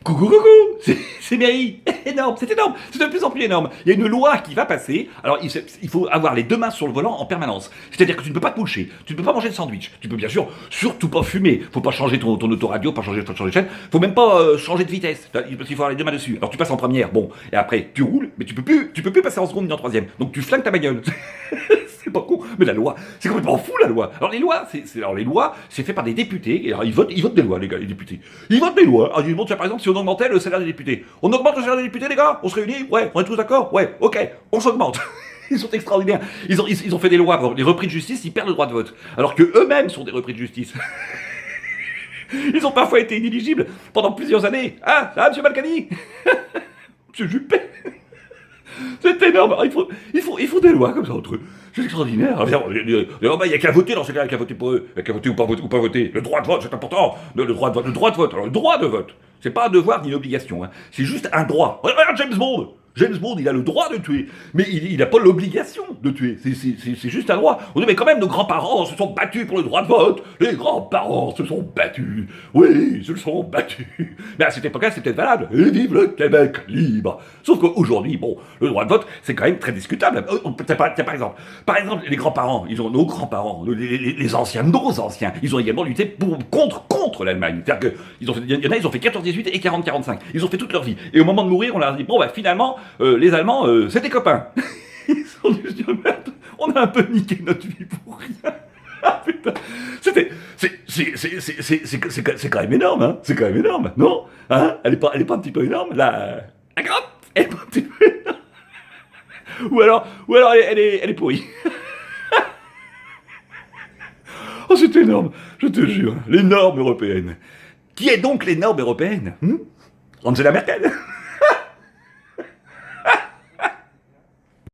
Coucou, coucou, c'est Mary, énorme, c'est énorme, c'est de plus en plus énorme. Il y a une loi qui va passer, alors il faut avoir les deux mains sur le volant en permanence. C'est-à-dire que tu ne peux pas te moucher, tu ne peux pas manger de sandwich, tu peux bien sûr surtout pas fumer, faut pas changer ton autoradio, pas changer de chaîne, faut même pas changer de vitesse, parce qu'il faut avoir les deux mains dessus. Alors tu passes en première, bon, et après tu roules, mais tu peux plus passer en seconde ni en troisième, donc tu flingues ta bagnole. C'est pas con, mais la loi, c'est complètement fou la loi. Alors les lois, c'est fait par des députés, et alors ils votent des lois, les gars, les députés. Ils votent des lois. Alors ils montrent, par exemple, si on augmentait le salaire des députés. On augmente le salaire des députés, les gars? On se réunit? Ouais, on est tous d'accord? Ouais, ok, on s'augmente. Ils sont extraordinaires. Ils ont fait des lois, par exemple, les repris de justice, ils perdent le droit de vote. Alors que eux-mêmes sont des repris de justice. Ils ont parfois été inéligibles pendant plusieurs années. Ah, monsieur Balkany? Monsieur Juppé? C'est énorme. Il faut des lois comme ça entre eux. C'est extraordinaire. Il n'y a qu'à voter dans ces cas, il n'y a qu'à voter pour eux. Il n'y a qu'à voter ou pas voter. Le droit de vote, c'est important. Le droit de vote. Alors, le droit de vote, c'est pas un devoir ni une obligation. Hein. C'est juste un droit. Regarde James Bond. James Bond, il a le droit de tuer, mais il n'a pas l'obligation de tuer. C'est juste un droit. On dit, mais quand même, nos grands-parents se sont battus pour le droit de vote. Les grands-parents se sont battus. Oui, ils se sont battus. Mais à cette époque-là, c'est peut-être valable. Et vive le Québec libre. Sauf qu'aujourd'hui, bon, le droit de vote, c'est quand même très discutable. Par exemple, les grands-parents, nos grands-parents, les anciens, nos anciens, ils ont également lutté contre l'Allemagne. C'est-à-dire qu'il y en a, ils ont fait 14-18 et 40-45. Ils ont fait toute leur vie. Et au moment de mourir, on leur a dit, bon, bah finalement, les Allemands, c'était copains. Ils se sont dit, merde, on a un peu niqué notre vie pour rien. Ah putain, c'est quand même énorme, hein. C'est quand même énorme, non? Hein? Elle est pas un petit peu énorme, la grotte? Elle est pas un petit peu énorme. Ou alors elle est pourrie. Oh, c'est énorme, je te jure. Les normes européennes. Qui est donc les normes européennes? Angela Merkel?